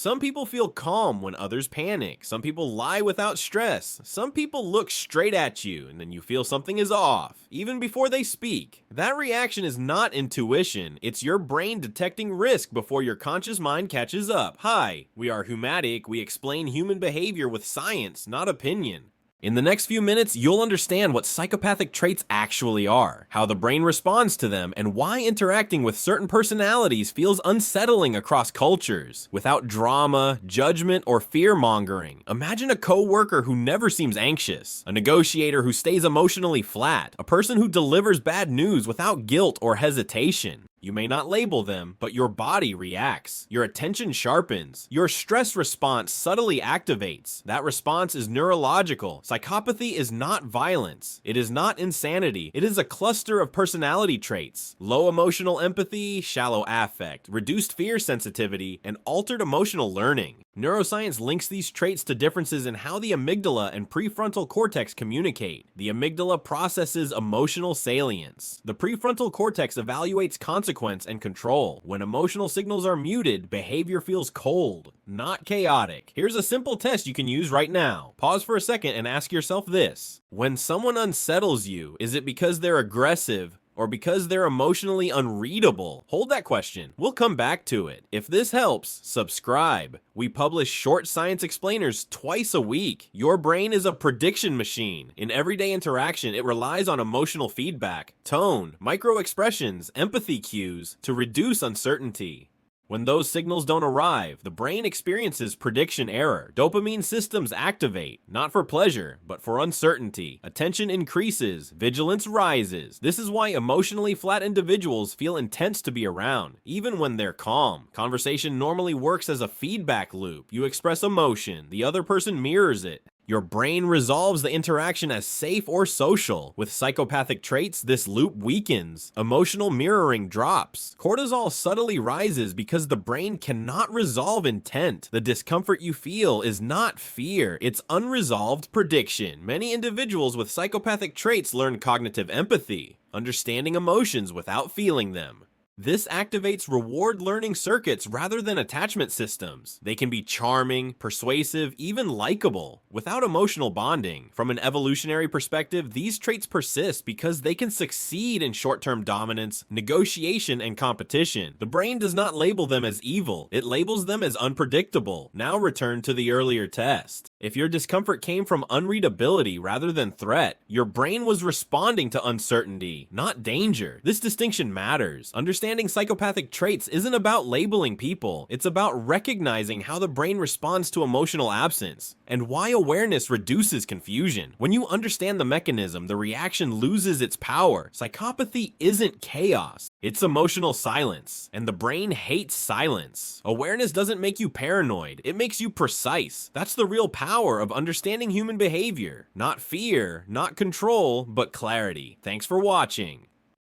Some people feel calm when others panic. Some people lie without stress. Some people look straight at you and then you feel something is off, even before they speak. That reaction is not intuition. It's your brain detecting risk before your conscious mind catches up. Hi, we are HumatiQ. We explain human behavior with science, not opinion. In the next few minutes, you'll understand what psychopathic traits actually are, how the brain responds to them, and why interacting with certain personalities feels unsettling across cultures. Without drama, judgment, or fear-mongering, imagine a coworker who never seems anxious, a negotiator who stays emotionally flat, a person who delivers bad news without guilt or hesitation. You may not label them, but your body reacts. Your attention sharpens. Your stress response subtly activates. That response is neurological. Psychopathy is not violence. It is not insanity. It is a cluster of personality traits. Low emotional empathy, shallow affect, reduced fear sensitivity, and altered emotional learning. Neuroscience links these traits to differences in how the amygdala and prefrontal cortex communicate. The amygdala processes emotional salience. The prefrontal cortex evaluates consequence and control. When emotional signals are muted, behavior feels cold, not chaotic. Here's a simple test you can use right now. Pause for a second and ask yourself this. When someone unsettles you, is it because they're aggressive, or because they're emotionally unreadable? Hold that question. We'll come back to it. If this helps, subscribe. We publish short science explainers twice a week. Your brain is a prediction machine. In everyday interaction, it relies on emotional feedback, tone, micro expressions, empathy cues to reduce uncertainty. When those signals don't arrive, the brain experiences prediction error. Dopamine systems activate, not for pleasure, but for uncertainty. Attention increases, vigilance rises. This is why emotionally flat individuals feel intense to be around, even when they're calm. Conversation normally works as a feedback loop. You express emotion, the other person mirrors it. Your brain resolves the interaction as safe or social. With psychopathic traits, this loop weakens. Emotional mirroring drops. Cortisol subtly rises because the brain cannot resolve intent. The discomfort you feel is not fear, it's unresolved prediction. Many individuals with psychopathic traits learn cognitive empathy, understanding emotions without feeling them. This activates reward learning circuits rather than attachment systems. They can be charming, persuasive, even likable, without emotional bonding. From an evolutionary perspective, these traits persist because they can succeed in short-term dominance, negotiation, and competition. The brain does not label them as evil, it labels them as unpredictable. Now return to the earlier test. If your discomfort came from unreadability rather than threat, your brain was responding to uncertainty, not danger. This distinction matters. Understanding psychopathic traits isn't about labeling people, it's about recognizing how the brain responds to emotional absence, and why awareness reduces confusion. When you understand the mechanism, the reaction loses its power. Psychopathy isn't chaos, it's emotional silence, and the brain hates silence. Awareness doesn't make you paranoid, it makes you precise. That's the real power of understanding human behavior. Not fear, not control, but clarity. Thanks for watching.